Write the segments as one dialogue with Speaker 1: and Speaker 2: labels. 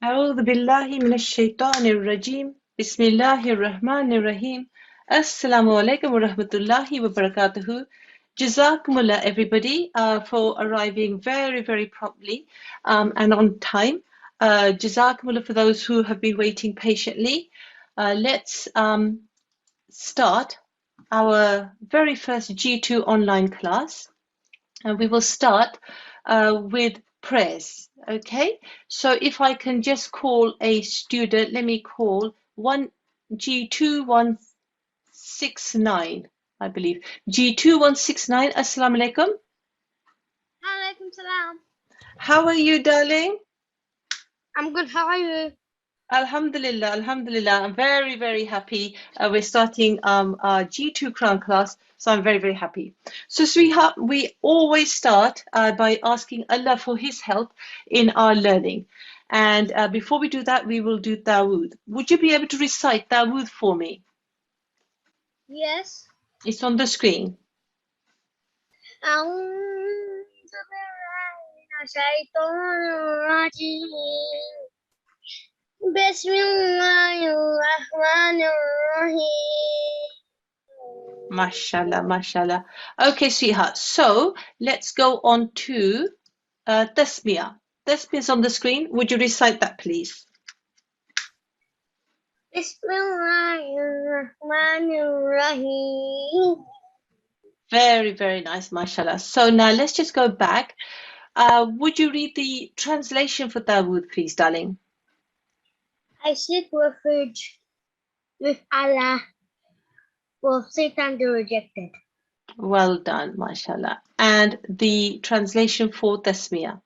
Speaker 1: أعوذ بالله من الشيطان الرجيم بسم الله الرحمن الرحيم Assalamu alaikum wa rahmatullahi wa barakatuhu. Jazakumullah everybody for arriving very promptly and on time. Jazakumullah for those who have been waiting patiently. Let's start our very first G2 online class. We will start with prayers. Okay, so if I can just call a student, let me call G2169, I believe. G2169, Assalamu alaikum.
Speaker 2: Alaikum salam.
Speaker 1: How are you, darling?
Speaker 2: I'm good. How are you?
Speaker 1: Alhamdulillah, Alhamdulillah. I'm very happy. We're starting our G2 Quran class, so I'm very happy. So, sweetheart, we always start by asking Allah for His help in our learning. And before we do that, we will do Dawood. Would you be able to recite Dawood for me?
Speaker 2: Yes.
Speaker 1: It's on the screen.
Speaker 2: أعوذ بالله من الشيطان الرجيم. بسم الله الرحمن الرحيم.
Speaker 1: Mashallah, mashallah. Okay, sweetheart. So let's go on to Tasmiyah. Tasmiyah is on the screen. Would you recite that, please?
Speaker 2: بسم الله الرحمن الرحيم.
Speaker 1: Very nice, mashallah. So now let's just go back. Would you read the translation for Dawood, please, darling?
Speaker 2: I seek refuge with Allah for Satan the rejected.
Speaker 1: Well done, mashallah. And the translation for Tasmiyah?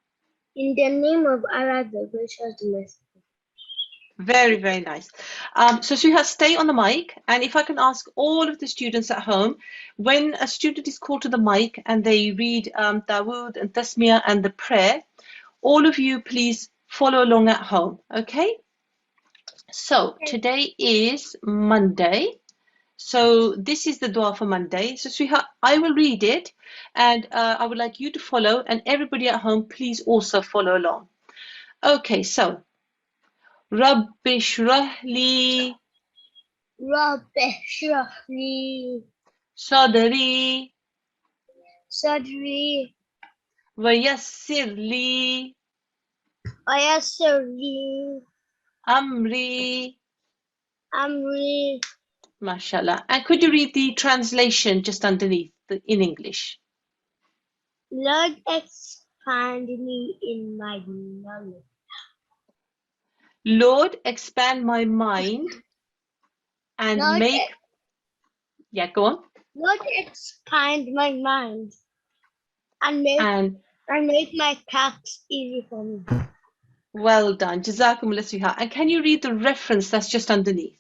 Speaker 2: In the name of Allah the gracious, the merciful.
Speaker 1: Very nice. So sweetheart, stay on the mic, and if I can ask all of the students at home, when a student is called to the mic and they read Dawood and Tasmiyah and the prayer, all of you please follow along at home, okay? So today is Monday. So this is the dua for Monday. So sweetheart, I will read it, and I would like you to follow, and everybody at home, please also follow along. Okay, so Rabbi shrah li
Speaker 2: Rabbi shrah li
Speaker 1: sadri
Speaker 2: sadri
Speaker 1: wa yassir li
Speaker 2: wa yassir li
Speaker 1: amri.
Speaker 2: amri.
Speaker 1: Mashallah. And could you read the translation just underneath in English?
Speaker 2: Lord, expand me in my knowledge.
Speaker 1: Lord, expand my mind and
Speaker 2: Lord,
Speaker 1: make... Yeah, go on.
Speaker 2: Lord, expand my mind and make my tasks easy for me.
Speaker 1: Well done. Jazakumullah, sweetheart. And can you read the reference that's just underneath?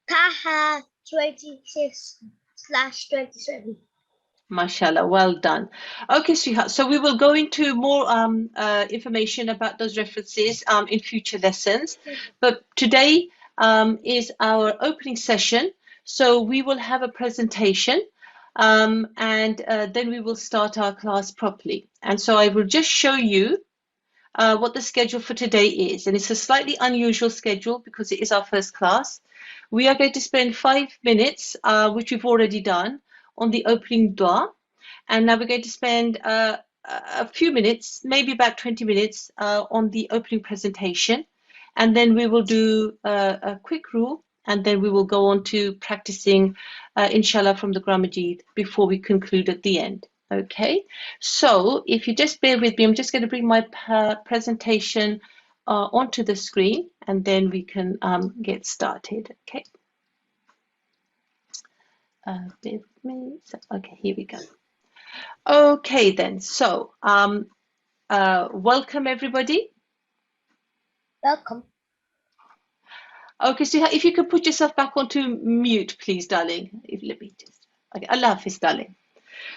Speaker 2: Taha 26/27.
Speaker 1: Mashallah, well done. Okay, sweetheart. So we will go into more information about those references in future lessons. But today is our opening session. So we will have a presentation and then we will start our class properly. And so I will just show you what the schedule for today is. And it's a slightly unusual schedule because it is our first class. We are going to spend 5 minutes, which we've already done, on the opening dua. And now we're going to spend a few minutes, maybe about 20 minutes, on the opening presentation. And then we will do a quick rule, and then we will go on to practicing, inshallah, from the Quran Majid before we conclude at the end. Okay, so if you just bear with me, I'm just going to bring my presentation onto the screen, and then we can get started. Okay. Bear with me. So, okay, here we go. Okay, then. So, welcome everybody.
Speaker 2: Welcome.
Speaker 1: Okay, so if you could put yourself back onto mute, please, darling. Let me just. Okay, Allah Hafiz, darling.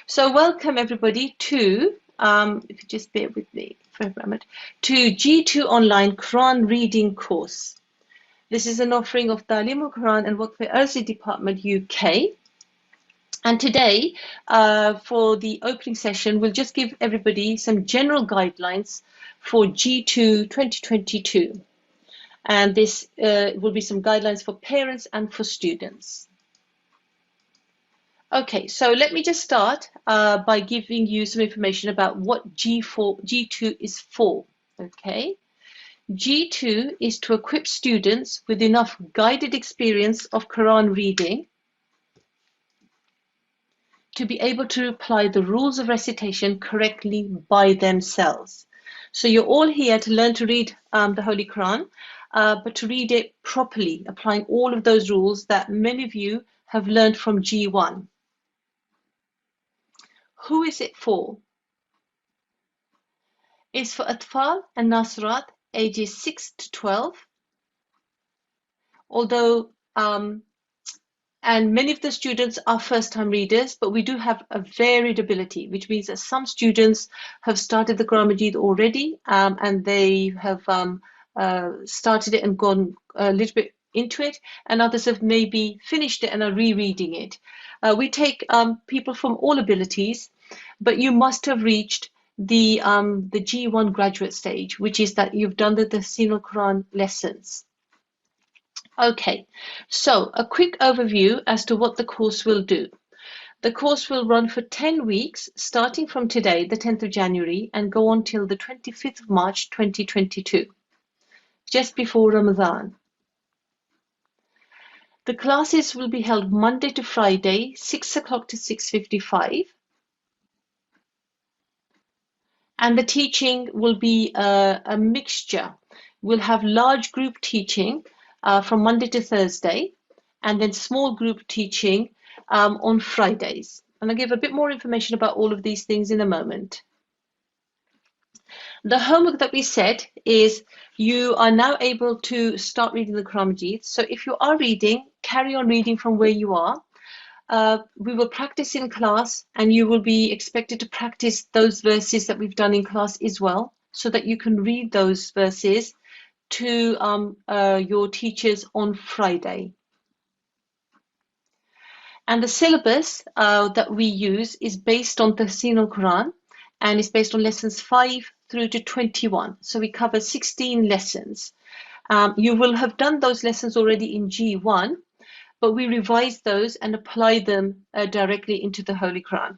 Speaker 1: So, welcome everybody to. If you just bear with me for a moment, to G2 Online Quran Reading Course. This is an offering of Talimul-Quran and Waqf Arzi Department UK. And today, for the opening session, we'll just give everybody some general guidelines for G2 2022. And this will be some guidelines for parents and for students. Okay, so let me just start by giving you some information about what G2 is for. Okay, G2 is to equip students with enough guided experience of Quran reading to be able to apply the rules of recitation correctly by themselves. So you're all here to learn to read the Holy Quran, but to read it properly, applying all of those rules that many of you have learned from G1. Who is it for? It's for Atfal and Nasrat, ages 6 to 12. Although and many of the students are first-time readers, but we do have a varied ability, which means that some students have started the Quran Majid already, and they have started it and gone a little bit into it, and others have maybe finished it and are rereading it. We take people from all abilities, but you must have reached the G1 graduate stage, which is that you've done the Talimul-Quran lessons. Okay, so a quick overview as to what the course will do. The course will run for 10 weeks, starting from today, the 10th of January, and go on till the 25th of March 2022, just before Ramadan. The classes will be held Monday to Friday, 6 o'clock to 6:55. And the teaching will be a mixture. We'll have large group teaching from Monday to Thursday, and then small group teaching on Fridays. And I'll give a bit more information about all of these things in a moment. The homework that we said is you are now able to start reading the Quran Majid. So if you are reading, carry on reading from where you are. We will practice in class, and you will be expected to practice those verses that we've done in class as well, so that you can read those verses to your teachers on Friday. And the syllabus that we use is based on the Talimul-Quran, and is based on lessons 5 through to 21. So we cover 16 lessons. You will have done those lessons already in G1, but we revise those and apply them directly into the Holy Quran.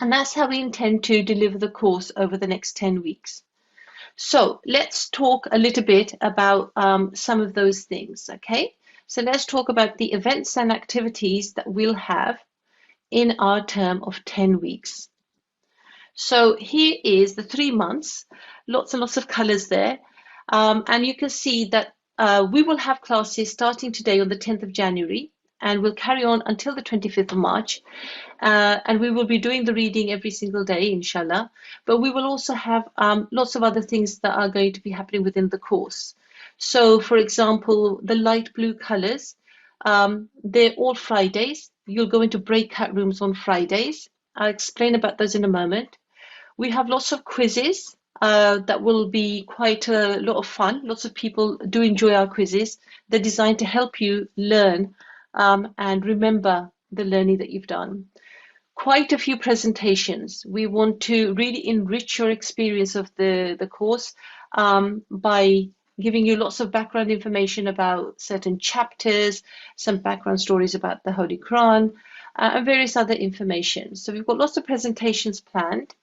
Speaker 1: And that's how we intend to deliver the course over the next 10 weeks. So let's talk a little bit about some of those things, okay? So let's talk about the events and activities that we'll have in our term of 10 weeks. So here is the 3 months, lots and lots of colors there. And you can see that we will have classes starting today on the 10th of January, and we'll carry on until the 25th of March. And we will be doing the reading every single day, inshallah. But we will also have lots of other things that are going to be happening within the course. So, for example, the light blue colors, they're all Fridays. You'll go into breakout rooms on Fridays. I'll explain about those in a moment. We have lots of quizzes that will be quite a lot of fun. Lots of people do enjoy our quizzes. They're designed to help you learn and remember the learning that you've done. Quite a few presentations. We want to really enrich your experience of the course by giving you lots of background information about certain chapters, some background stories about the Holy Quran, and various other information. So we've got lots of presentations planned.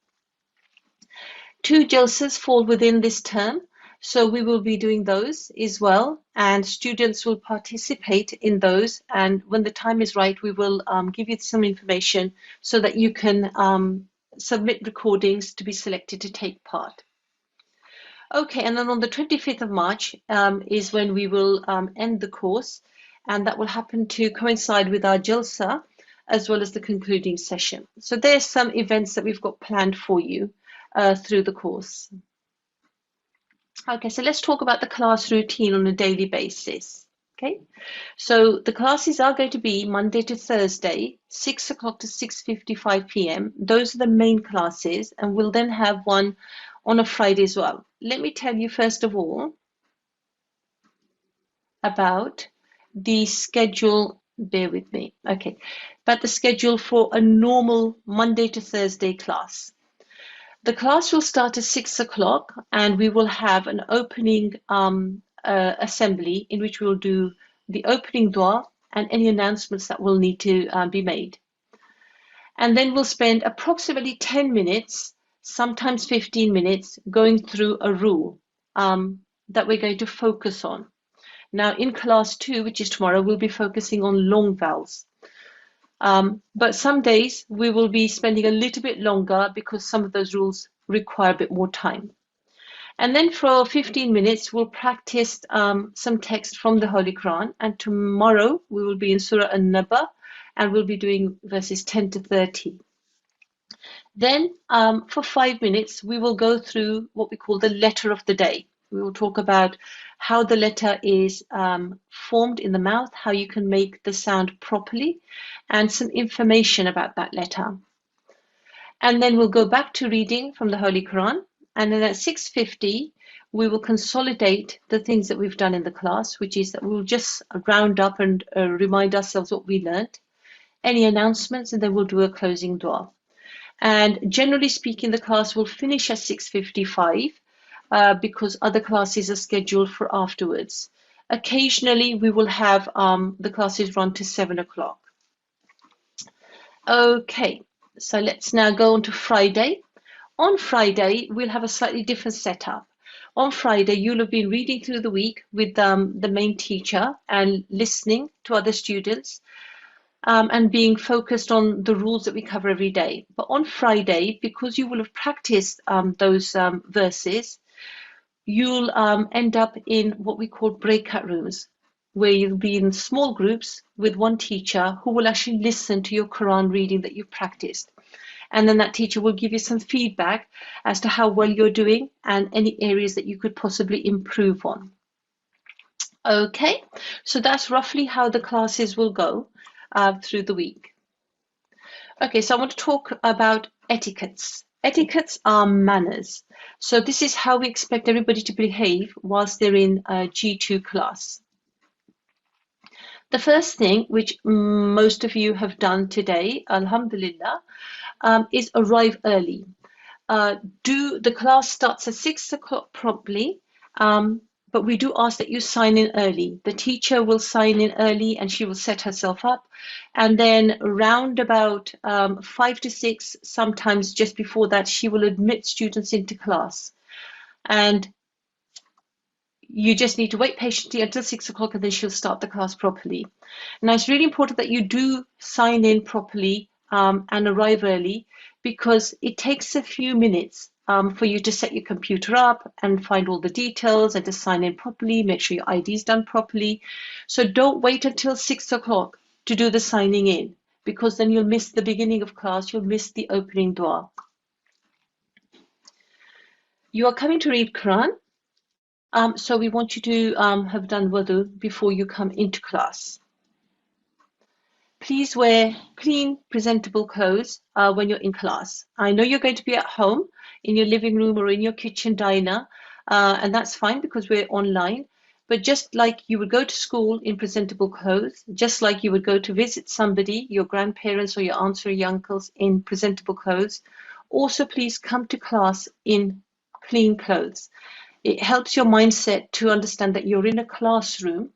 Speaker 1: 2 jalsas fall within this term, so we will be doing those as well, and students will participate in those, and when the time is right, we will give you some information so that you can submit recordings to be selected to take part. Okay, and then on the 25th of March is when we will end the course, and that will happen to coincide with our jalsa as well as the concluding session. So there's some events that we've got planned for you through the course. Okay, so let's talk about the class routine on a daily basis. Okay, so the classes are going to be Monday to Thursday, 6 o'clock to 6:55 p.m. Those are the main classes, and we'll then have one on a Friday as well. Let me tell you first of all about the schedule Bear with me. Okay. But the schedule for a normal Monday to Thursday class. The class will start at 6 o'clock and we will have an opening assembly in which we'll do the opening dua and any announcements that will need to be made. And then we'll spend approximately 10 minutes, sometimes 15 minutes, going through a rule that we're going to focus on. Now, in class 2, which is tomorrow, we'll be focusing on long vowels. But some days we will be spending a little bit longer because some of those rules require a bit more time. And then for 15 minutes, we'll practice some text from the Holy Quran. And tomorrow we will be in Surah An-Naba and we'll be doing verses 10 to 30. Then for 5 minutes, we will go through what we call the letter of the day. We will talk about how the letter is formed in the mouth, how you can make the sound properly, and some information about that letter. And then we'll go back to reading from the Holy Quran. And then at 6:50, we will consolidate the things that we've done in the class, which is that we'll just round up and remind ourselves what we learned, any announcements, and then we'll do a closing dua. And generally speaking, the class will finish at 6:55 because other classes are scheduled for afterwards. Occasionally, we will have the classes run to 7 o'clock. Okay, so let's now go on to Friday. On Friday, we'll have a slightly different setup. On Friday, you'll have been reading through the week with the main teacher and listening to other students. And being focused on the rules that we cover every day. But on Friday, because you will have practiced those verses, you'll end up in what we call breakout rooms, where you'll be in small groups with one teacher who will actually listen to your Quran reading that you've practiced. And then that teacher will give you some feedback as to how well you're doing and any areas that you could possibly improve on. Okay, so that's roughly how the classes will go through the week. Okay, so I want to talk about etiquettes. Etiquettes are manners. So this is how we expect everybody to behave whilst they're in a G2 class. The first thing, which most of you have done today, alhamdulillah, is arrive early. The class starts at 6 o'clock promptly, but we do ask that you sign in early. The teacher will sign in early and she will set herself up. And then round about 5 to 6, sometimes just before that, she will admit students into class. And you just need to wait patiently until 6 o'clock and then she'll start the class properly. Now, it's really important that you do sign in properly and arrive early because it takes a few minutes for you to set your computer up and find all the details and to sign in properly, make sure your ID is done properly. So don't wait until 6 o'clock to do the signing in because then you'll miss the beginning of class, you'll miss the opening dua. You are coming to read Quran. So we want you to have done wudu before you come into class. Please wear clean, presentable clothes when you're in class. I know you're going to be at home, in your living room or in your kitchen diner, and that's fine because we're online. But just like you would go to school in presentable clothes, just like you would go to visit somebody, your grandparents or your aunts or your uncles in presentable clothes, also please come to class in clean clothes. It helps your mindset to understand that you're in a classroom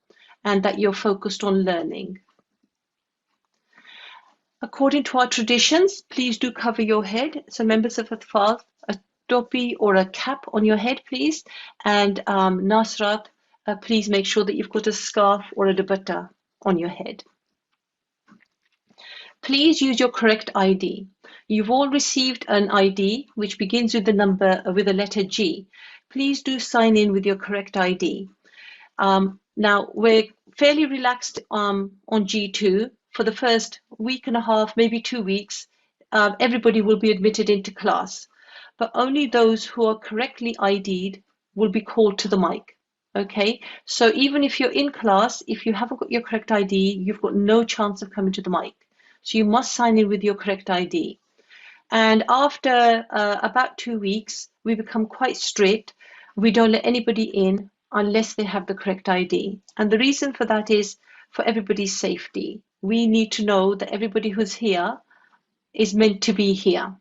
Speaker 1: and that you're focused on learning. According to our traditions, please do cover your head. So members of Atfal, a topi or a cap on your head, please. And Nasrat, please make sure that you've got a scarf or a dupatta on your head. Please use your correct ID. You've all received an ID which begins with the number with the letter G. Please do sign in with your correct ID. Now, we're fairly relaxed on G2. For the first week and a half, maybe 2 weeks, everybody will be admitted into class. But only those who are correctly ID'd will be called to the mic. Okay, so even if you're in class, if you haven't got your correct ID, you've got no chance of coming to the mic. So you must sign in with your correct ID. And after about 2 weeks, we become quite strict. We don't let anybody in unless they have the correct ID. And the reason for that is for everybody's safety. We need to know that everybody who's here is meant to be here.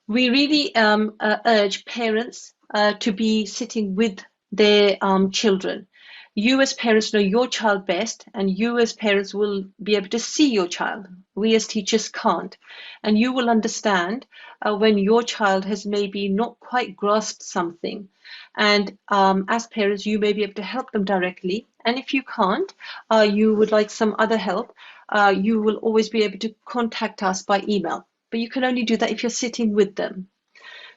Speaker 1: We really urge parents to be sitting with their children. You as parents know your child best, and you as parents will be able to see your child. We as teachers can't. And you will understand when your child has maybe not quite grasped something. And as parents, you may be able to help them directly. And if you can't, you would like some other help, you will always be able to contact us by email. But you can only do that if you're sitting with them.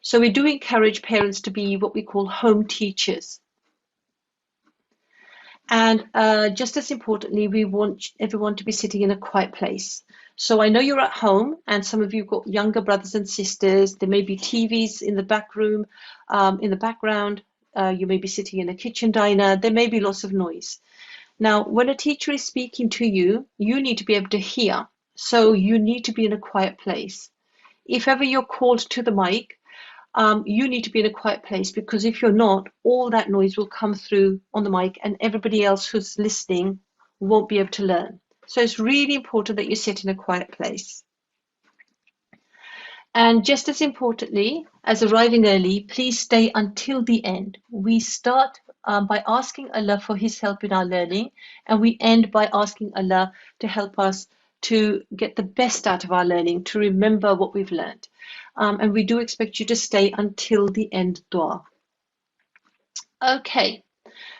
Speaker 1: So we do encourage parents to be what we call home teachers. And just as importantly, we want everyone to be sitting in a quiet place. So I know you're at home, and some of you have got younger brothers and sisters. There may be TVs in the back room, in the background. You may be sitting in a kitchen diner. There may be lots of noise. Now, when a teacher is speaking to you, you need to be able to hear. So you need to be in a quiet place. If ever you're called to the mic, you need to be in a quiet place, because if you're not, all that noise will come through on the mic and everybody else who's listening won't be able to learn. So it's really important that you sit in a quiet place. And just as importantly as arriving early, please stay until the end. We start by asking Allah for His help in our learning, and we end by asking Allah to help us to get the best out of our learning, to remember what we've learned. And we do expect you to stay until the end dua. Okay,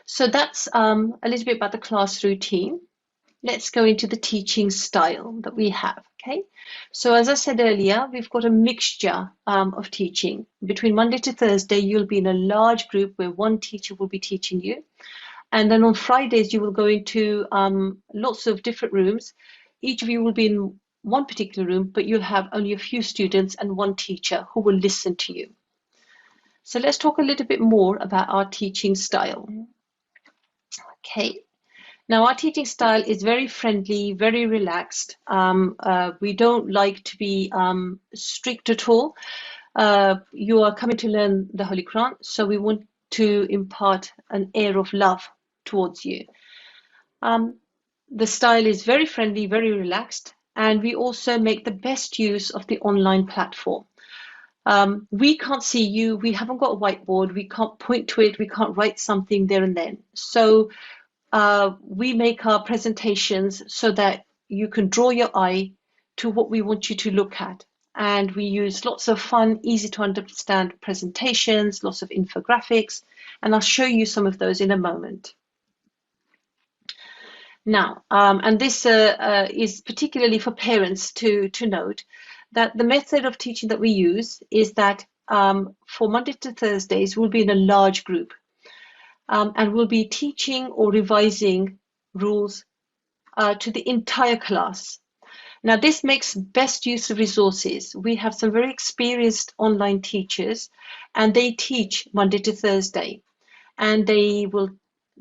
Speaker 1: so that's a little bit about the class routine. Let's go into the teaching style that we have. Okay, so as I said earlier, we've got a mixture of teaching. Between Monday to Thursday, you'll be in a large group where one teacher will be teaching you. And then on Fridays, you will go into lots of different rooms. Each of you will be in one particular room, but you'll have only a few students and one teacher who will listen to you. So let's talk a little bit more about our teaching style. Okay. Now, our teaching style is very friendly, very relaxed. We don't like to be strict at all. You are coming to learn the Holy Quran, so we want to impart an air of love towards you. The style is very friendly, very relaxed, and we also make the best use of the online platform. We can't see you, we haven't got a whiteboard, we can't point to it, we can't write something there and then. So we make our presentations so that you can draw your eye to what we want you to look at. And we use lots of fun, easy to understand presentations, lots of infographics, and I'll show you some of those in a moment. Now, and this is particularly for parents to note, that the method of teaching that we use is that for Monday to Thursdays, we'll be in a large group. And we'll be teaching or revising rules to the entire class. Now, this makes best use of resources. We have some very experienced online teachers, and they teach Monday to Thursday. And they will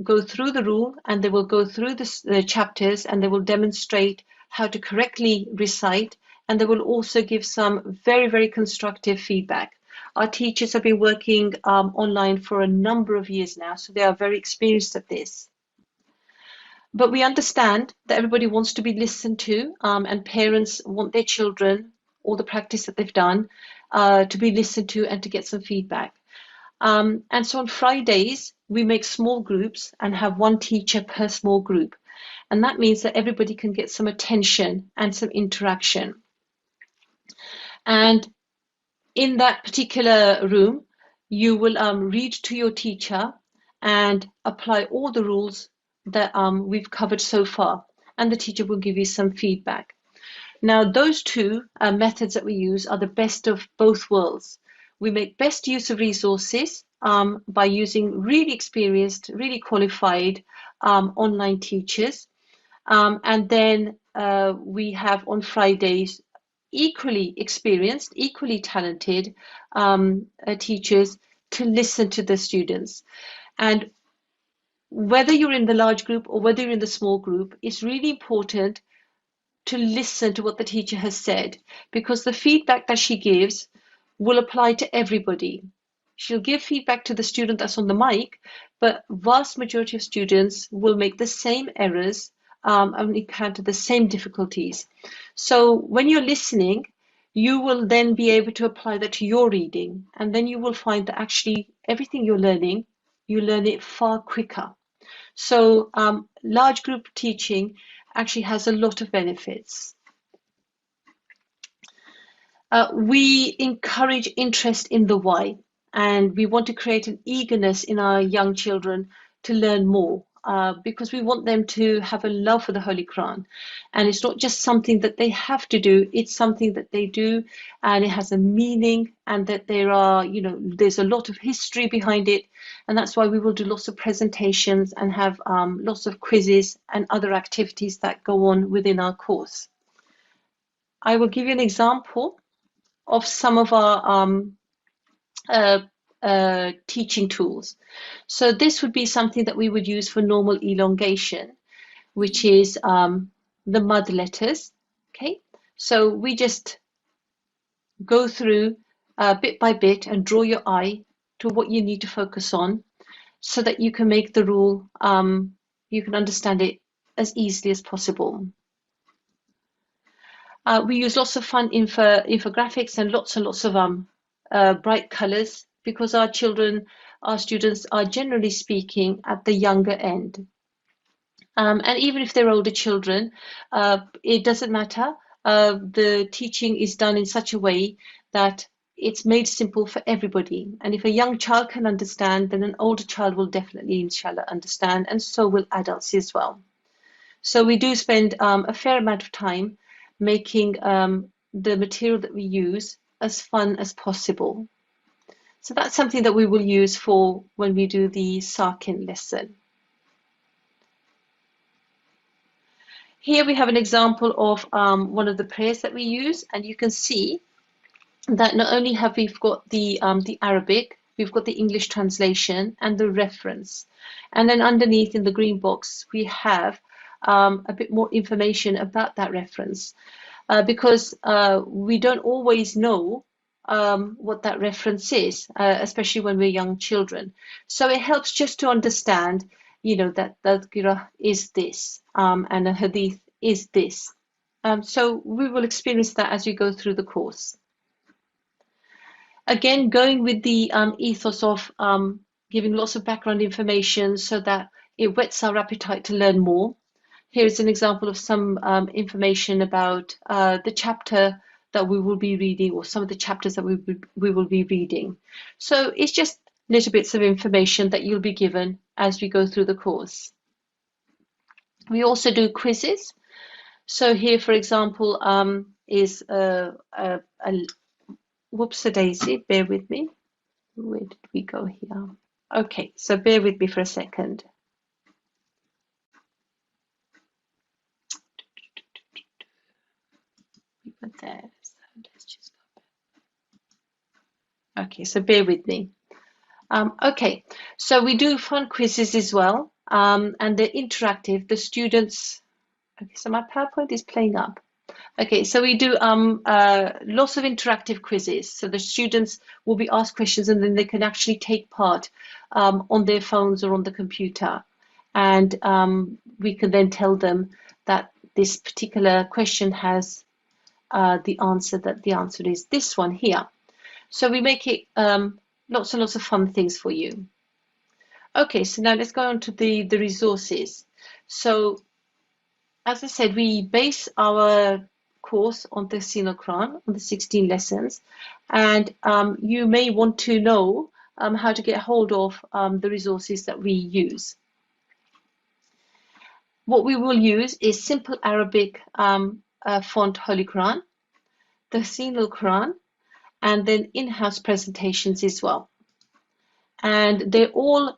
Speaker 1: go through the rule, and they will go through the chapters, and they will demonstrate how to correctly recite, and they will also give some very, very constructive feedback. Our teachers have been working online for a number of years now, so they are very experienced at this. But we understand that everybody wants to be listened to, and parents want their children, all the practice that they've done, to be listened to and to get some feedback. And so on Fridays, we make small groups and have one teacher per small group. And that means that everybody can get some attention and some interaction. And in that particular room, you will read to your teacher and apply all the rules that we've covered so far, and the teacher will give you some feedback. Now, those two methods that we use are the best of both worlds. We make best use of resources by using really experienced, really qualified online teachers. And then we have on Fridays equally experienced, equally talented teachers to listen to the students. And whether you're in the large group or whether you're in the small group, it's really important to listen to what the teacher has said, because the feedback that she gives will apply to everybody. She'll give feedback to the student that's on the mic, but vast majority of students will make the same errors and encounter the same difficulties. So when you're listening, you will then be able to apply that to your reading, and then you will find that actually everything you're learning, you learn it far quicker. So large group teaching actually has a lot of benefits. We encourage interest in the why, and we want to create an eagerness in our young children to learn more, because we want them to have a love for the Holy Quran. And it's not just something that they have to do, it's something that they do, and it has a meaning, and that there's a lot of history behind it. And that's why we will do lots of presentations and have lots of quizzes and other activities that go on within our course. I will give you an example of some of our teaching tools. So this would be something that we would use for normal elongation, which is the mud letters. Okay, so we just go through bit by bit and draw your eye to what you need to focus on, so that you can make the rule, you can understand it as easily as possible. We use lots of fun infographics and lots of bright colors, because our students are generally speaking at the younger end. And even if they're older children, it doesn't matter. The teaching is done in such a way that it's made simple for everybody. And if a young child can understand, then an older child will definitely, inshallah, understand, and so will adults as well. So we do spend a fair amount of time making the material that we use as fun as possible. So that's something that we will use for when we do the Sakin lesson. Here we have an example of one of the prayers that we use, and you can see that not only have we've got the Arabic, we've got the English translation and the reference, and then underneath in the green box we have a bit more information about that reference, because we don't always know what that reference is, especially when we're young children. So it helps just to understand, that tadhkirah is this, and a hadith is this. So we will experience that as we go through the course. Again, going with the ethos of giving lots of background information so that it whets our appetite to learn more. Here's an example of some information about the chapter that we will be reading, or some of the chapters that we will be reading. So it's just little bits of information that you'll be given as we go through the course. We also do quizzes. So here, for example, is whoops-a-daisy, bear with me. Where did we go here? Okay, so bear with me for a second. We were there, so let's just go back. Okay, so bear with me. Okay, so we do fun quizzes as well, and they're interactive. The students, okay, so my PowerPoint is playing up. Okay, so we do lots of interactive quizzes. So the students will be asked questions, and then they can actually take part on their phones or on the computer. And we can then tell them that this particular question has the answer, that the answer is this one here. So we make it lots and lots of fun things for you. Okay, so now let's go on to the resources. So as I said, we base our course on the Talimul-Quran, on the 16 lessons, and you may want to know how to get hold of the resources that we use. What we will use is simple Arabic font Holy Quran, the Talimul-Quran, and then in-house presentations as well. And they're all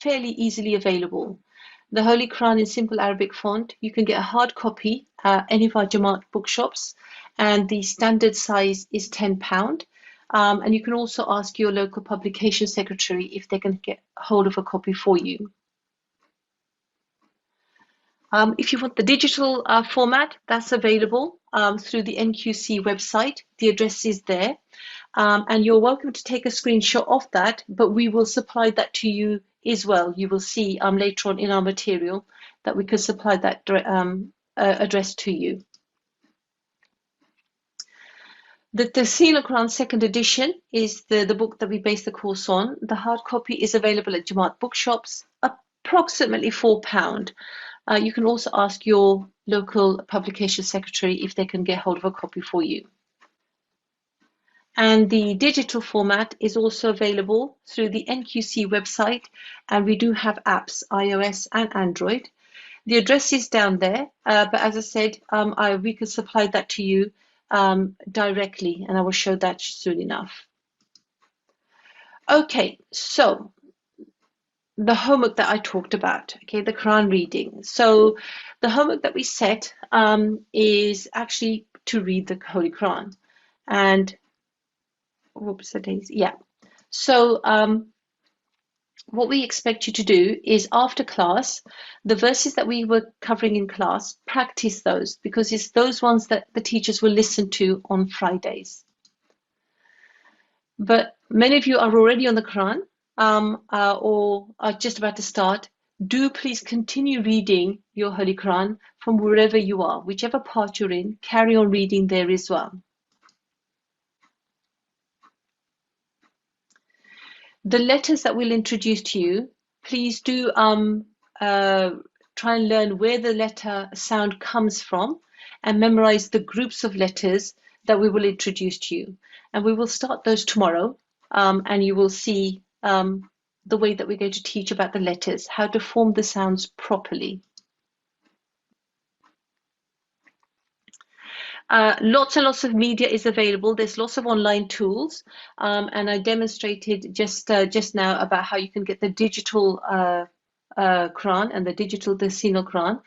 Speaker 1: fairly easily available. The Holy Quran in simple Arabic font, you can get a hard copy at any of our Jamaat bookshops, and the standard size is £10. And you can also ask your local publication secretary if they can get hold of a copy for you. If you want the digital format, that's available through the NQC website. The address is there. And you're welcome to take a screenshot of that, but we will supply that to you as well. You will see later on in our material that we can supply that address to you. The Talimul-Quran second edition is the book that we base the course on. The hard copy is available at Jamaat bookshops, approximately £4. You can also ask your local publication secretary if they can get hold of a copy for you. And the digital format is also available through the NQC website, and we do have apps, iOS and Android. The address is down there, but as I said, we can supply that to you directly, and I will show that soon enough. Okay, so the homework that I talked about, okay, the Quran reading. So the homework that we set is actually to read the Holy Quran. And whoops, yeah. So what we expect you to do is after class, the verses that we were covering in class, practice those, because it's those ones that the teachers will listen to on Fridays. But many of you are already on the Quran or are just about to start. Do please continue reading your Holy Quran from wherever you are, whichever part you're in, carry on reading there as well. The letters that we'll introduce to you, please do try and learn where the letter sound comes from and memorize the groups of letters that we will introduce to you. And we will start those tomorrow, and you will see the way that we're going to teach about the letters, how to form the sounds properly. Lots and lots of media is available. There's lots of online tools, and I demonstrated just now about how you can get the digital Quran and the digital Talimul-Quran,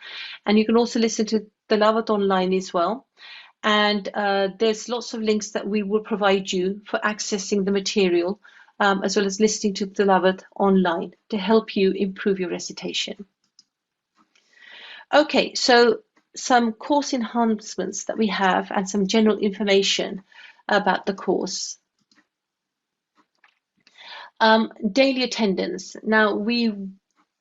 Speaker 1: and you can also listen to Tilawat online as well. And there's lots of links that we will provide you for accessing the material, as well as listening to Tilawat online to help you improve your recitation. Okay, so some course enhancements that we have and some general information about the course. Daily attendance. Now, we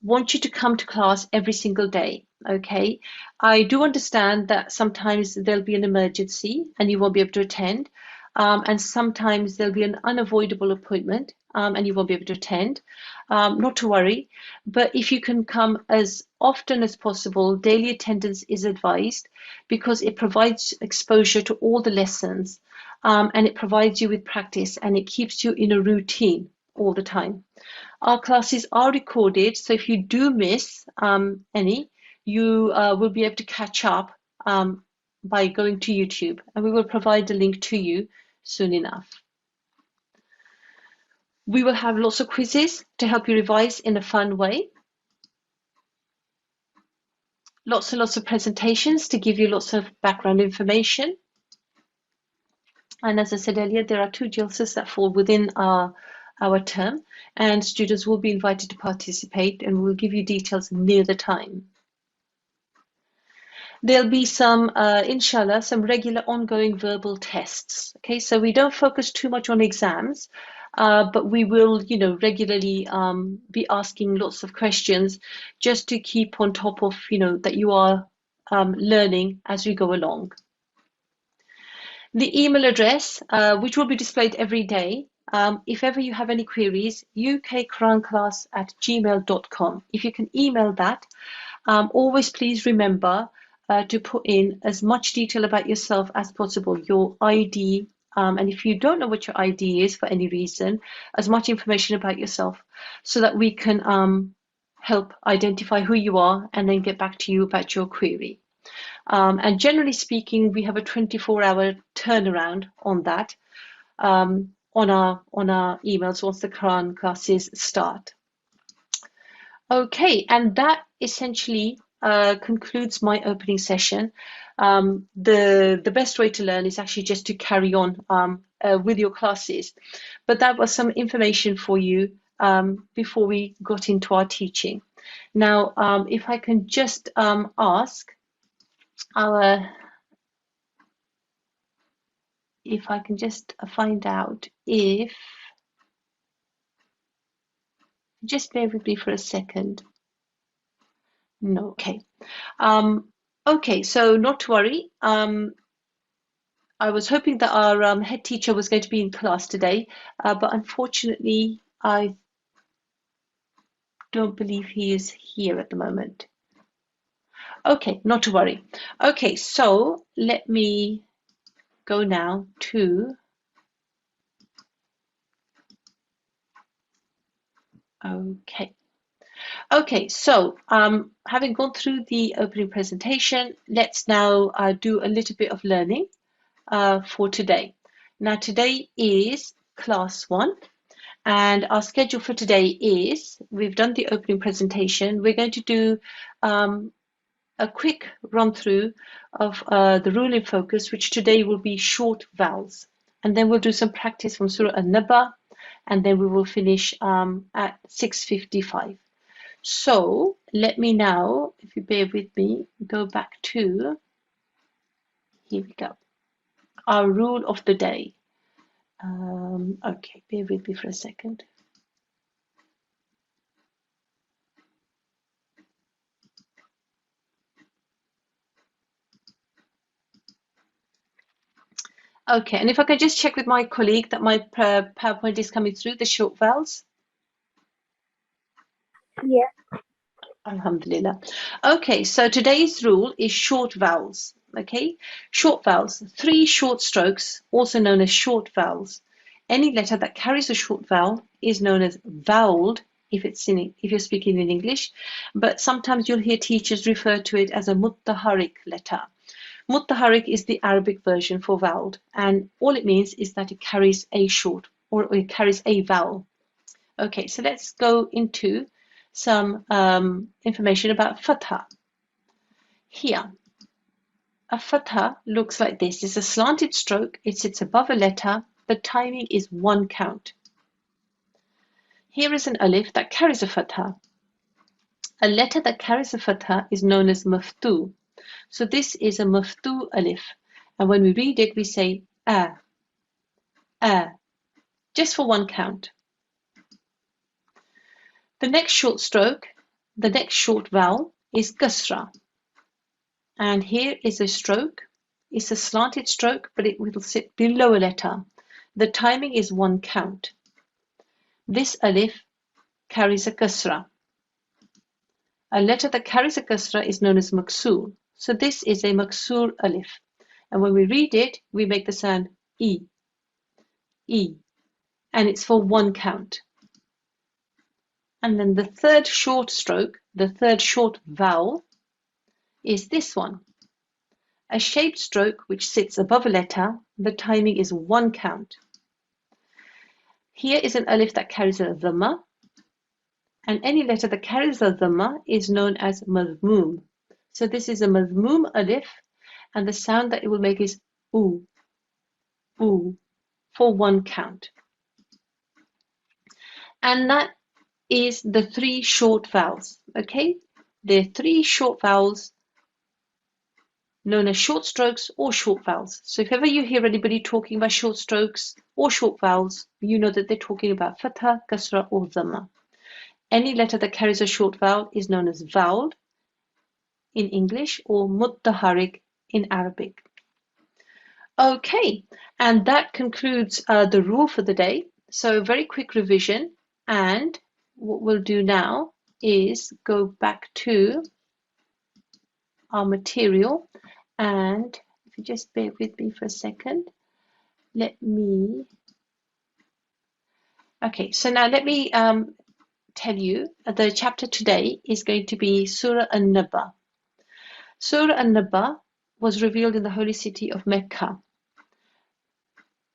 Speaker 1: want you to come to class every single day, okay? I do understand that sometimes there'll be an emergency and you won't be able to attend, and sometimes there'll be an unavoidable appointment and you won't be able to attend. Not to worry, but if you can come as often as possible, daily attendance is advised because it provides exposure to all the lessons, and it provides you with practice, and it keeps you in a routine all the time. Our classes are recorded, so if you do miss any, you will be able to catch up by going to YouTube, and we will provide the link to you soon enough. We will have lots of quizzes to help you revise in a fun way. Lots and lots of presentations to give you lots of background information. And as I said earlier, there are 2 JILSAs that fall within our term, and students will be invited to participate, and we'll give you details near the time. There'll be some, inshallah, some regular ongoing verbal tests. Okay, so we don't focus too much on exams, but we will, regularly be asking lots of questions just to keep on top of, that you are learning as we go along. The email address, which will be displayed every day, if ever you have any queries, ukquranclass@gmail.com. If you can email that, always please remember to put in as much detail about yourself as possible, your ID, and if you don't know what your ID is for any reason, as much information about yourself so that we can help identify who you are and then get back to you about your query. And generally speaking, we have a 24-hour turnaround on that, on our emails once the Quran classes start. Okay, and that essentially concludes my opening session. The best way to learn is actually just to carry on with your classes. But that was some information for you before we got into our teaching. Now, if I can just ask if I can just find out if Just bear with me for a second. No, okay. Okay, so not to worry. I was hoping that our head teacher was going to be in class today, but unfortunately, I don't believe he is here at the moment. Okay, not to worry. Okay, so let me go now to, okay. Okay, so having gone through the opening presentation, let's now do a little bit of learning for today. Now, today is class 1, and our schedule for today is, we've done the opening presentation, we're going to do a quick run through of the rule in focus, which today will be short vowels. And then we'll do some practice from Surah An-Naba, and then we will finish at 6:55. So let me now, if you bear with me, go back to, here we go, our rule of the day. Okay, bear with me for a second. Okay, and if I can just check with my colleague that my PowerPoint is coming through, the short vowels.
Speaker 2: Yeah.
Speaker 1: Alhamdulillah. Okay, so today's rule is short vowels. Okay, short vowels, 3 short strokes, also known as short vowels. Any letter that carries a short vowel is known as voweled if you're speaking in English, but sometimes you'll hear teachers refer to it as a muttaharik letter. Muttaharik is the Arabic version for voweled, and all it means is that it carries a short or it carries a vowel. Okay, so let's go into some information about fatha. Here, a fatha looks like this. It's a slanted stroke. It sits above a letter. The timing is 1 count. Here is an alif that carries a fatha. A letter that carries a fatha is known as maftu. So this is a maftu alif. And when we read it, we say a, just for 1 count. The next short stroke, the next short vowel is kasra. And here is a stroke. It's a slanted stroke, but it will sit below a letter. The timing is 1 count. This alif carries a kasra. A letter that carries a kasra is known as maksur. So this is a maksur alif. And when we read it, we make the sound e, e. And it's for 1 count. And then the third short stroke, the third short vowel, is this one. A shaped stroke which sits above a letter. The timing is 1 count. Here is an alif that carries a dhamma, and any letter that carries a dhamma is known as madhmum. So this is a madhmum alif, and the sound that it will make is oo, oo, for 1 count. And that is the 3 short vowels, okay? They're 3 short vowels known as short strokes or short vowels. So if ever you hear anybody talking about short strokes or short vowels, you know that they're talking about fatha, kasra, or dhamma. Any letter that carries a short vowel is known as voweled in English or muttaharik in Arabic. Okay, and that concludes the rule for the day. So very quick revision, and what we'll do now is go back to our material, and if you just bear with me for a second, okay, so now let me tell you the chapter today is going to be Surah An-Naba. Surah An-Naba was revealed in the holy city of Mecca,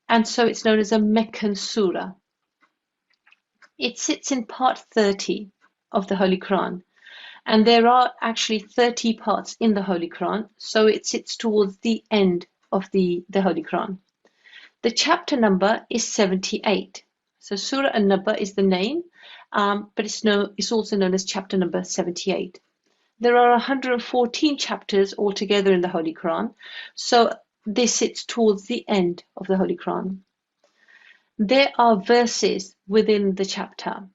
Speaker 1: and so it's known as a Meccan surah. It sits in part 30 of the Holy Quran, and there are actually 30 parts in the Holy Quran, so it sits towards the end of the Holy Quran. The chapter number is 78. So Surah An-Naba is the name, but it's also known as chapter number 78. There are 114 chapters altogether in the Holy Quran, so this sits towards the end of the Holy Quran. There are verses within the chapter,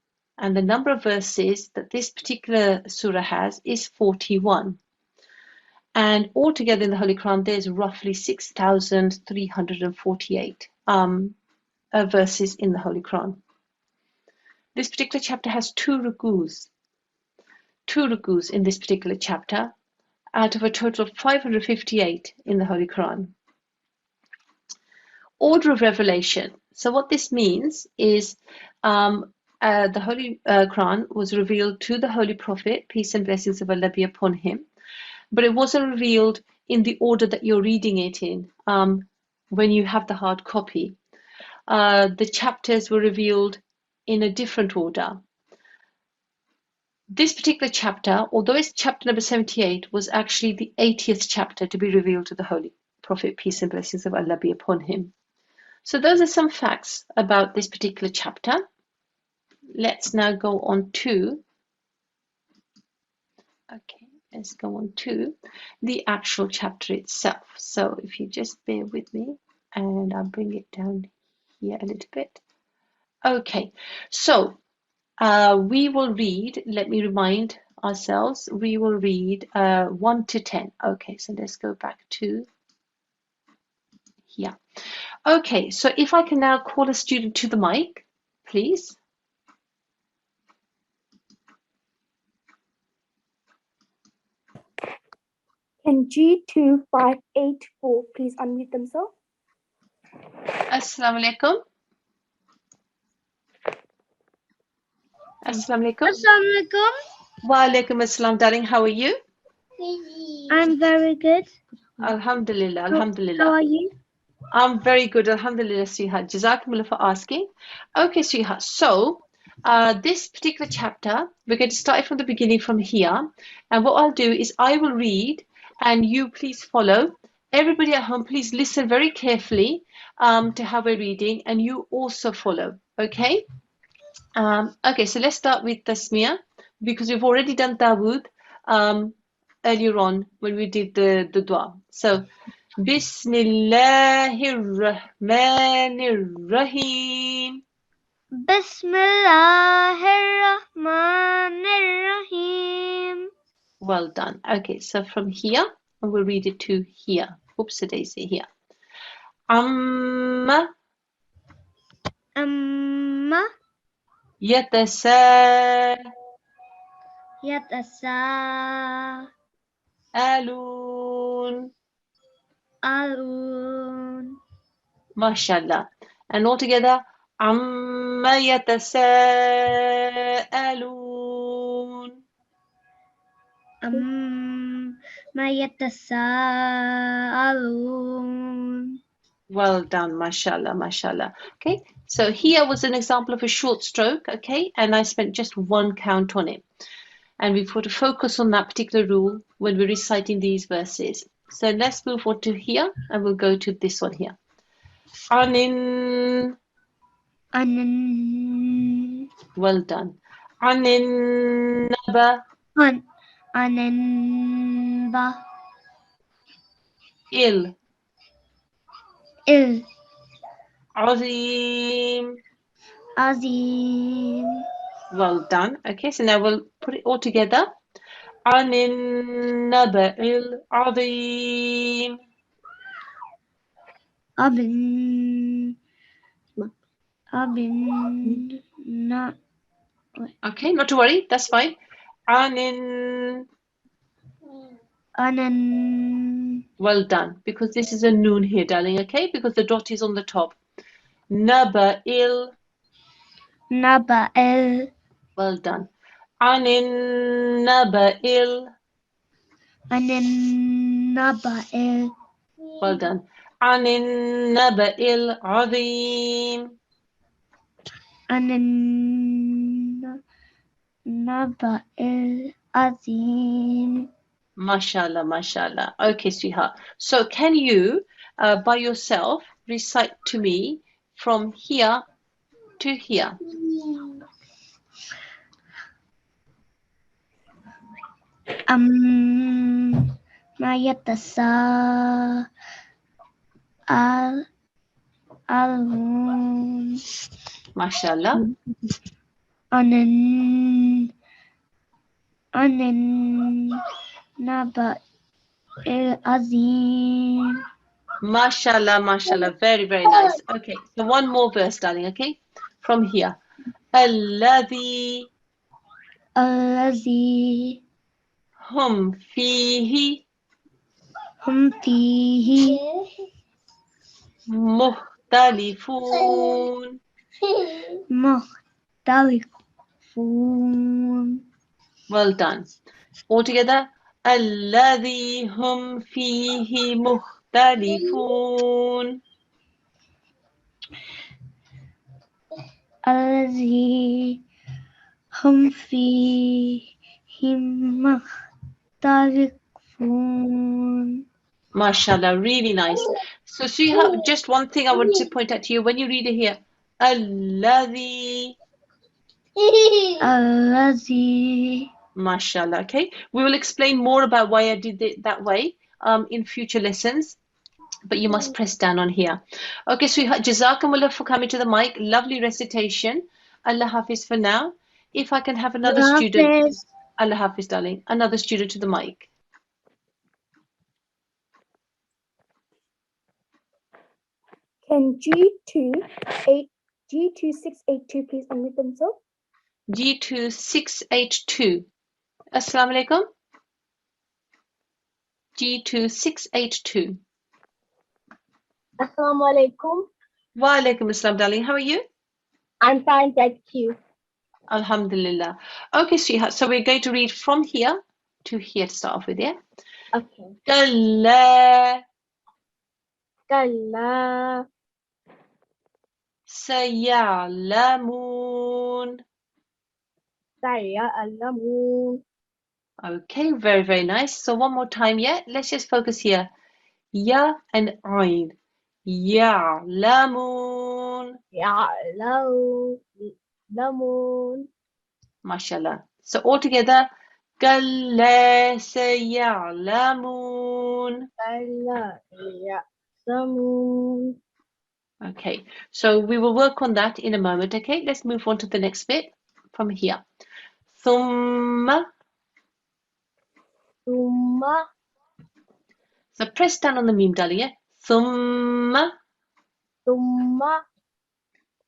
Speaker 1: And the number of verses that this particular surah has is 41. And altogether in the Holy Quran, there's roughly 6,348 verses in the Holy Quran. This particular chapter has two rukus in this particular chapter, out of a total of 558 in the Holy Quran. Order of revelation. So what this means is the Holy Quran was revealed to the Holy Prophet, peace and blessings of Allah be upon him, but it wasn't revealed in the order that you're reading it in when you have the hard copy. The chapters were revealed in a different order. This particular chapter, although it's chapter number 78, was actually the 80th chapter to be revealed to the Holy Prophet, peace and blessings of Allah be upon him. So those are some facts about this particular chapter. Let's now go on to, let's go on to the actual chapter itself. So if you just bear with me, and I'll bring it down here a little bit. Okay, so we will read, let me remind ourselves, we will read 1 to 10. Okay, so let's go back to here. Okay, so if I can now call a student to the mic, please.
Speaker 3: Can G2584 please unmute themselves?
Speaker 1: Assalamu alaikum. Assalamu alaikum.
Speaker 2: Assalamu alaikum.
Speaker 1: Wa alaikum assalam, darling. How are you?
Speaker 2: I'm very good.
Speaker 1: Alhamdulillah, alhamdulillah.
Speaker 2: How are you?
Speaker 1: I'm very good, alhamdulillah, sweetheart. Jazakumullah for asking. Okay, sweetheart. So, this particular chapter, we're going to start from the beginning from here. And what I'll do is I will read and you please follow. Everybody at home, please listen very carefully to how we're reading and you also follow, okay? Okay, so let's start with Tasmiyah because we've already done Dawood earlier on when we did the dua. So, Bismillahirrahmanirrahim.
Speaker 2: Bismillahirrahmanirrahim.
Speaker 1: Well done. Okay, so from here, we'll read it to here. Oops, daisy here. Amma yatasaalun. Mashallah. And all together, amma yatasaalun. Well done, mashallah, mashallah. Okay, so here was an example of a short stroke, okay, and I spent just one count on it. And we've got to focus on that particular rule when we're reciting these verses. So let's move on to here, and we'll go to this one here. Anin. Well done. Anin naba.
Speaker 2: Ananba.
Speaker 1: Il. Azim. Well done. Okay, so now we'll put it all together. Anin naba'il azim. Okay, not to worry, that's fine. Anin. Well done, because this is a noon here, darling, okay? Because the dot is on the top. Naba'il. Well done. Anin naba'il. Well done. Anin naba'il azim. Mashallah, mashallah. Okay, sweetheart. So can you, by yourself, recite to me from here to here?
Speaker 2: Ma yatasaalun.
Speaker 1: Mashallah.
Speaker 2: عن النبأ العظيم.
Speaker 1: Mashallah, mashallah. Very, very nice. Okay, so one more verse, darling, okay? From here. الذي
Speaker 2: الذي
Speaker 1: هم فيه
Speaker 2: هم فيه
Speaker 1: مختلفون.
Speaker 2: مختلفون.
Speaker 1: Well done. All together. الذي هم فيه مختلفون.
Speaker 2: الذي هم فيه مختلفون.
Speaker 1: Mashallah, really nice. So, Sriha, just one thing I want to point out to you when you read it here. الذي.
Speaker 2: الذي.
Speaker 1: Mashallah, okay? We will explain more about why I did it that way in future lessons, but you must press down on here. Okay, sweetheart, Jazakumullah for coming to the mic. Lovely recitation. Allah Hafiz for now. If I can have another student, Allah Hafiz, darling, another student to the mic.
Speaker 3: Can G2682 please unmute themselves?
Speaker 1: G2682. Assalamu alaikum. G2682.
Speaker 2: Assalamu alaikum.
Speaker 1: Wa alaikum assalam, darling. How are you?
Speaker 2: I'm fine, thank you.
Speaker 1: Alhamdulillah. Okay, sweetheart. So we're going to read from here to here to start off with, yeah?
Speaker 2: Okay.
Speaker 1: كلا
Speaker 2: كلا
Speaker 1: سيعلمون.
Speaker 2: سيعلمون.
Speaker 1: Okay, very, very nice. So one more time, yeah? Let's just focus here. Ya and Ain. يعلمون.
Speaker 2: يعلمون.
Speaker 1: MashaAllah. So all together. كلا سيعلمون.
Speaker 2: كلا يعلمون.
Speaker 1: Okay, so we will work on that in a moment, okay? Let's move on to the next bit from here. ثم.
Speaker 2: ثم.
Speaker 1: So press down on the meme, darling, yeah? ثم.
Speaker 2: ثم.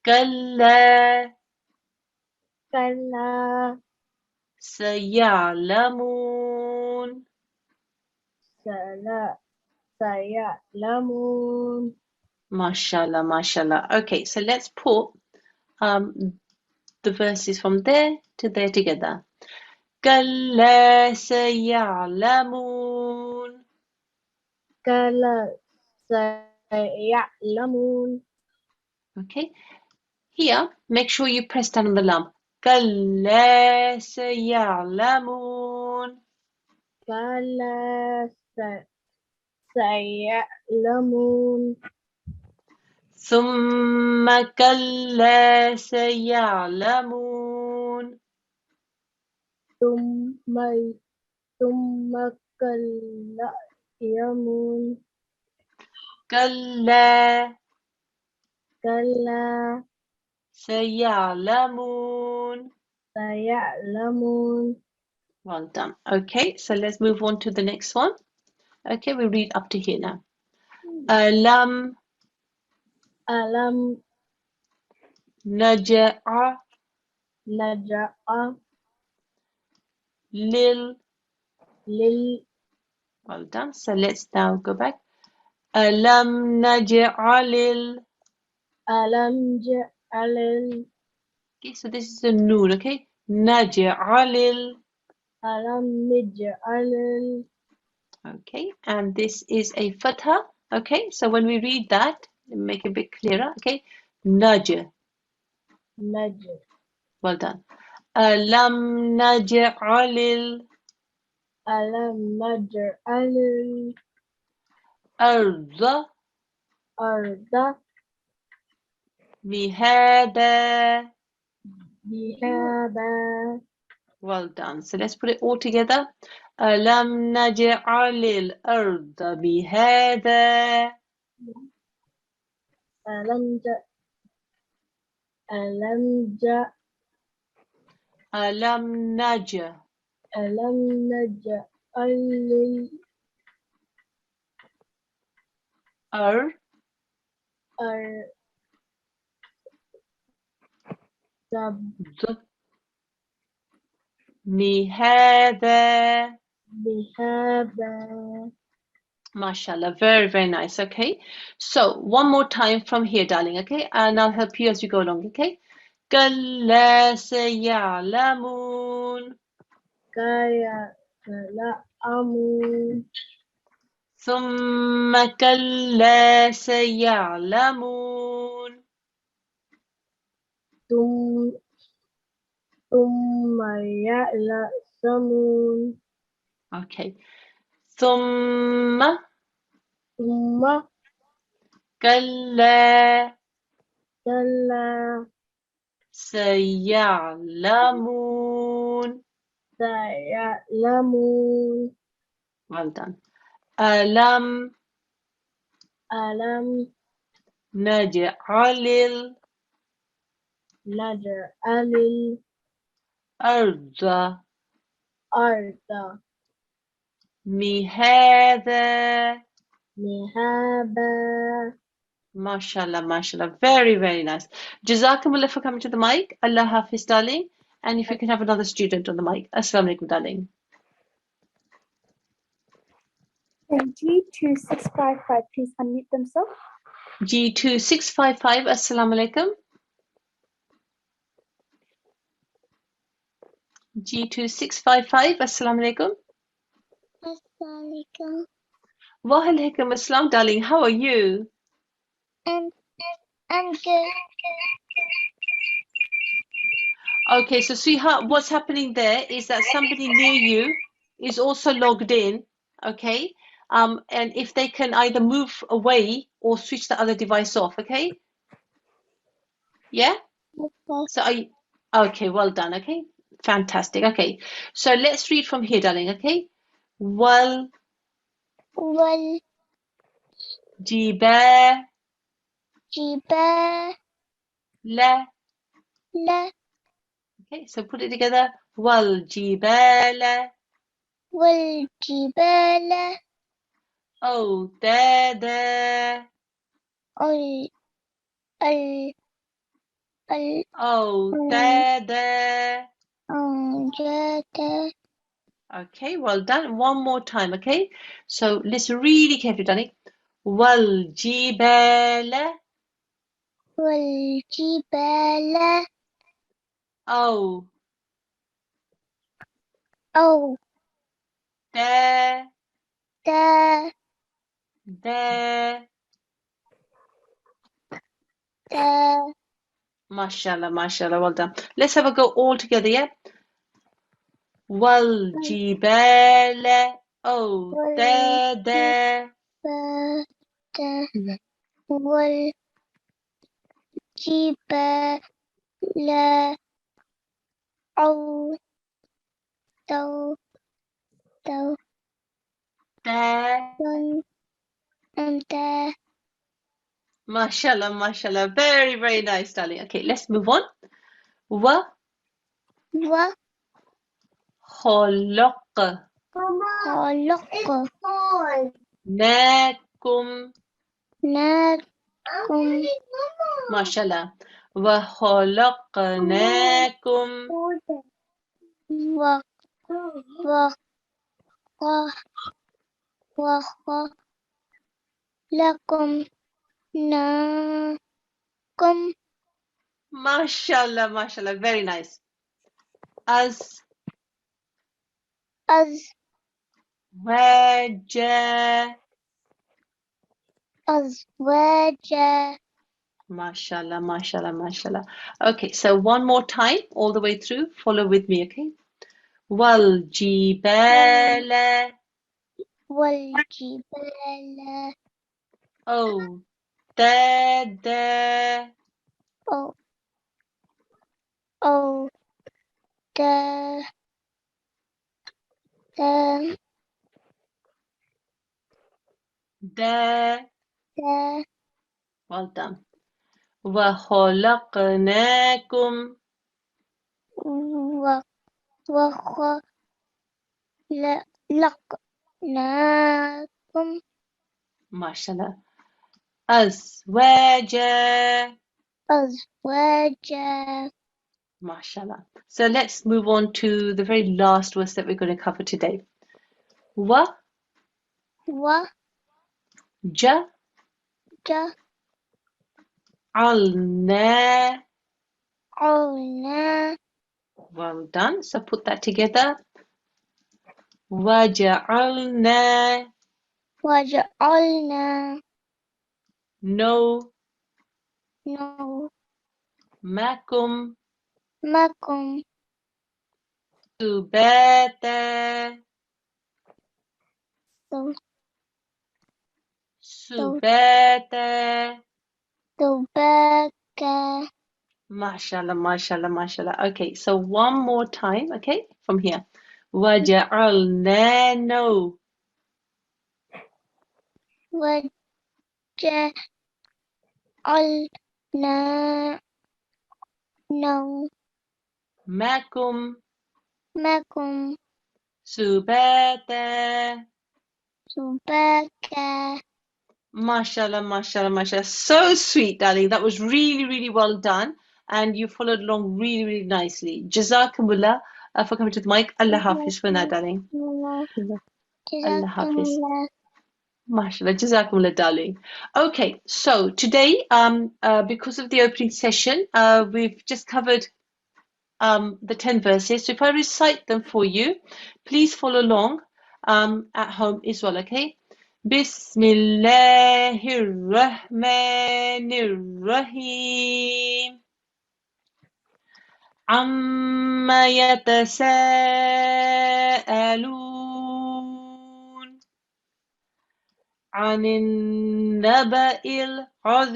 Speaker 1: كلا
Speaker 2: كلا
Speaker 1: سيعلمون.
Speaker 2: سيعلمون.
Speaker 1: MashaAllah, MashaAllah. Okay, so let's put the verses from there to there together. كلا سيعلمون.
Speaker 2: كلا سيعلمون.
Speaker 1: Okay, here make sure you press down on the lam. كلا سيعلمون.
Speaker 2: كلا سيعلمون.
Speaker 1: ثم كلا سيعلمون.
Speaker 2: ثم كلا يعلمون.
Speaker 1: كلا
Speaker 2: كلا
Speaker 1: سيعلمون.
Speaker 2: سيعلمون.
Speaker 1: Well done. Okay, so let's move on to the next one. Okay, we read up to here now. ألم
Speaker 2: ألم
Speaker 1: نجعل
Speaker 2: نجعل
Speaker 1: لل. Well done. So let's now go back. ألم نجعل
Speaker 2: ألم جعل.
Speaker 1: Okay, so this is a noon, okay? نجعل.
Speaker 2: ألم نجعل.
Speaker 1: Okay, and this is a fatha. Okay, so when we read that, make it a bit clearer, okay? نج. Well done. ألم نجعل
Speaker 2: ألم نجعل
Speaker 1: الأرض
Speaker 2: الأرض
Speaker 1: مهادا.
Speaker 2: مهادا.
Speaker 1: Well done. So let's put it all together. ألم نجعل الأرض مهادا.
Speaker 2: ألم
Speaker 1: ألم نجعل
Speaker 2: ألم نجعل
Speaker 1: الأرض مهادا.
Speaker 2: بهذا.
Speaker 1: MashaAllah, very, very nice. Okay, so one more time from here, darling. Okay, and I'll help you as you go along. Okay, كلا سيعلمون
Speaker 2: كيا يعلمون
Speaker 1: ثم كلا سيعلمون.
Speaker 2: ثم يعلمون
Speaker 1: Okay, ثم
Speaker 2: ثم
Speaker 1: كلا
Speaker 2: كلا
Speaker 1: سيعلمون.
Speaker 2: سيعلمون.
Speaker 1: Well done. ألم
Speaker 2: ألم
Speaker 1: نجعل
Speaker 2: نجعل
Speaker 1: الأرض
Speaker 2: الأرض
Speaker 1: مهادا.
Speaker 2: مهابا.
Speaker 1: MashaAllah, MashaAllah. Very, very nice. Jazakumullah for coming to the mic. Allah Hafiz, darling. And if you can have another student on the mic. Assalamu alaikum, darling.
Speaker 3: And G2655, please unmute themselves.
Speaker 1: G2655, Assalamu alaikum. G2655, Assalamu alaikum.
Speaker 2: Assalamualaikum.
Speaker 1: Wa alaikum assalam, darling. How are you?
Speaker 2: I'm good.
Speaker 1: Okay, so sweetheart, what's happening there is that somebody near you is also logged in, okay? And if they can either move away or switch the other device off, okay? Yeah? So okay, well done, okay? Fantastic, okay. So let's read from here, darling, okay? Wal jiba
Speaker 2: والجبال
Speaker 1: la. Okay, so put it together. Wal jibala
Speaker 2: والجبال
Speaker 1: أوتادا
Speaker 2: ال ال
Speaker 1: أوتادا.
Speaker 2: الأنجاد
Speaker 1: Okay, well done. One more time, okay? So listen really carefully, Danny. والجبال
Speaker 2: والجبال
Speaker 1: أو
Speaker 2: أو
Speaker 1: دا
Speaker 2: دا
Speaker 1: دا.
Speaker 2: دا
Speaker 1: MashaAllah, MashaAllah, well done. Let's have a go all together, yeah? والجبال أوتادا
Speaker 2: والجبال أو دو دو
Speaker 1: دا.
Speaker 2: أنت
Speaker 1: MashaAllah, MashaAllah. Very, very nice, darling. Okay, let's move on. وخلق ناكم.
Speaker 2: خلقناكم
Speaker 1: MashaAllah. وخلقناكم
Speaker 2: وخلقناكم
Speaker 1: MashaAllah, MashaAllah. Very nice. أزواجا
Speaker 2: أزواجا.
Speaker 1: MashaAllah, MashaAllah, MashaAllah. Okay, so one more time, all the way through. Follow with me, okay? والجبال
Speaker 2: والجبال
Speaker 1: أوتادا
Speaker 2: أو أو دا دا
Speaker 1: دا.
Speaker 2: دا
Speaker 1: Well done. وخلقناكم
Speaker 2: وخلقناكم
Speaker 1: MashaAllah. أزواجا.
Speaker 2: أزواجا.
Speaker 1: MashaAllah. So let's move on to the very last verse that we're going to cover today. Wa ja alna.
Speaker 2: وجعلنا
Speaker 1: Well done. So put that together. وجعلنا
Speaker 2: وجعلنا
Speaker 1: no
Speaker 2: نومكم
Speaker 1: معكم سباتا. سباتا.
Speaker 2: سباكا.
Speaker 1: MashaAllah, MashaAllah, MashaAllah. Okay, so one more time, okay, from here. وجعلنا no
Speaker 2: وجعلنا
Speaker 1: معكم
Speaker 2: نومكم
Speaker 1: سباتا.
Speaker 2: سباكا.
Speaker 1: MashaAllah, MashaAllah, MashaAllah. So sweet, darling. That was really, really well done. And you followed along really, really nicely. Jazakumullah for coming to the mic. Allah Hafiz for now, darling. Allah Hafiz. MashaAllah, Jazakumullah, darling. Okay, so today, because of the opening session, we've just covered the 10 verses. So if I recite them for you, please follow along at home as well, okay? Bismillahir Rahmanir Rahim. Amma yatasaalun anin naba'il azim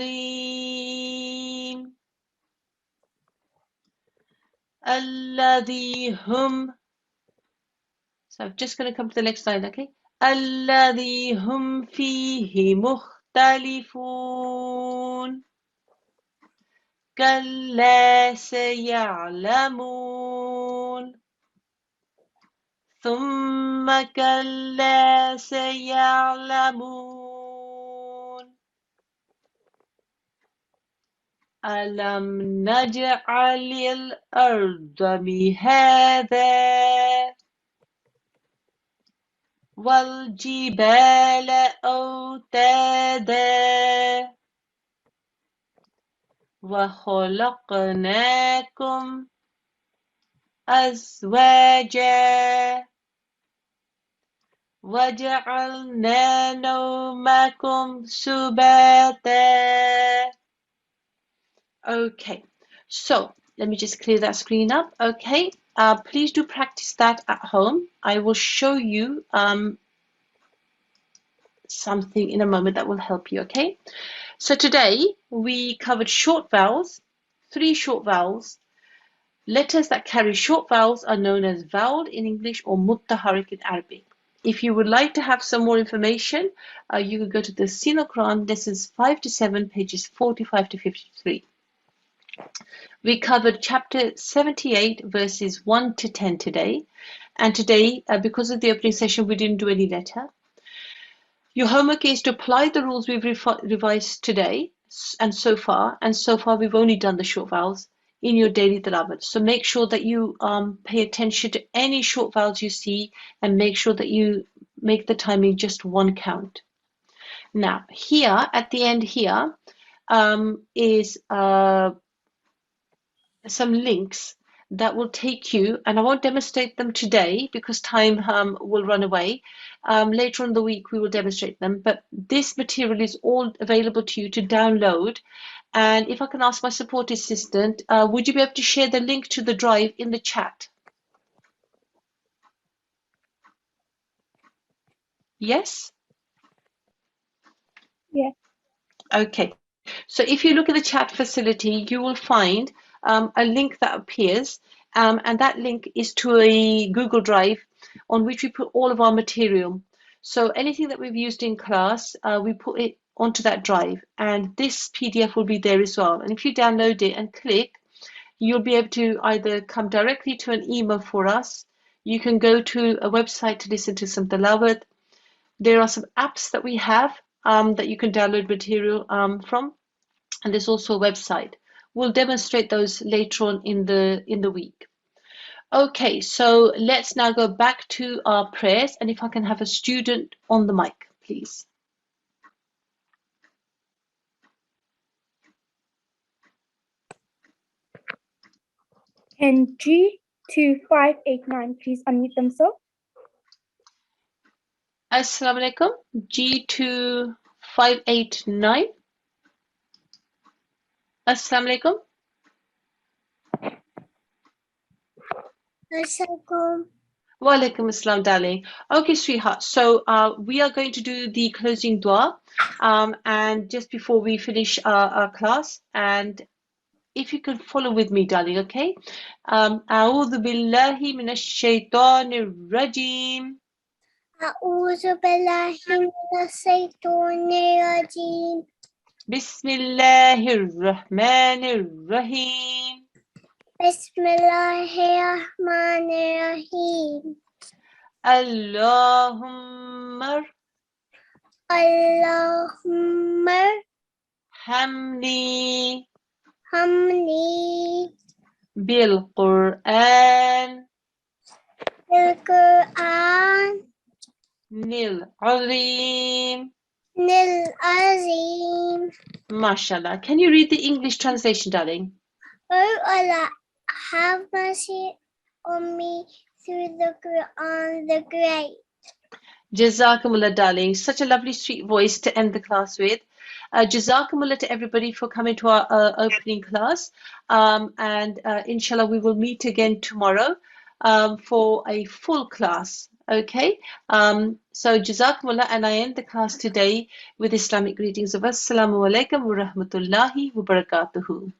Speaker 1: alladhi hum. So I'm just going to come to the next slide, okay? الذي هم فيه مختلفون كلا سيعلمون ثم كلا سيعلمون ألم نجعل الأرض مهادا والجبال أوتادا وخلقناكم أزواجا وجعلنا نومكم سباتا. Okay, so let me just clear that screen up. Okay, please do practice that at home. I will show you something in a moment that will help you, okay? So today we covered short vowels, 3 short vowels. Letters that carry short vowels are known as vowel in English or muttaharik in Arabic. If you would like to have some more information, you can go to the Talimul-Quran lessons 5 to 7, pages 45 to 53. We covered chapter 78, verses 1 to 10 today. And today, because of the opening session, we didn't do any letter. Your homework is to apply the rules we've revised today and so far we've only done the short vowels in your daily tilawat. So make sure that you pay attention to any short vowels you see and make sure that you make the timing just 1 count. Now here at the end here is some links that will take you, and I won't demonstrate them today because time will run away. Later on in the week we will demonstrate them, but this material is all available to you to download. And if I can ask my support assistant, would you be able to share the link to the drive in the chat? Yes?
Speaker 3: Yeah.
Speaker 1: Okay, so if you look at the chat facility, you will find a link that appears, and that link is to a Google Drive on which we put all of our material. So anything that we've used in class, we put it onto that drive, and this PDF will be there as well. And if you download it and click, you'll be able to either come directly to an email for us. You can go to a website to listen to some tilawat. There are some apps that we have that you can download material from, and there's also a website. We'll demonstrate those later on in the week. Okay, so let's now go back to our prayers, and if I can have a student on the mic, please.
Speaker 3: Can G2589 please unmute themselves?
Speaker 1: Assalamu alaikum. G2589. Assalamu alaikum. Wa alaikum assalam, darling. Okay, sweetheart. So we are going to do the closing dua, and just before we finish our class, and if you can follow with me, darling, okay? A'udhu billahi minash shaitanir rajim.
Speaker 2: أعوذ بالله من الشيطان الرجيم.
Speaker 1: Bismillahir rahmanir rahim.
Speaker 2: بسم الله الرحمن الرحيم.
Speaker 1: Allahumma
Speaker 2: اللهم
Speaker 1: hamni
Speaker 2: حمني
Speaker 1: Bil-Qur'an
Speaker 2: بالقرآن
Speaker 1: Nil-Azim.
Speaker 2: العظيم.
Speaker 1: MashaAllah. Can you read the English translation, darling?
Speaker 2: Oh Allah, have mercy on me through the Quran the Great.
Speaker 1: Jazakumullah, darling. Such a lovely, sweet voice to end the class with. Jazakumullah to everybody for coming to our opening class. And inshallah, we will meet again tomorrow for a full class. Okay. So Jazakumullah, and I end the class today with Islamic greetings of Assalamu alaikum wa rahmatullahi wa barakatuhu.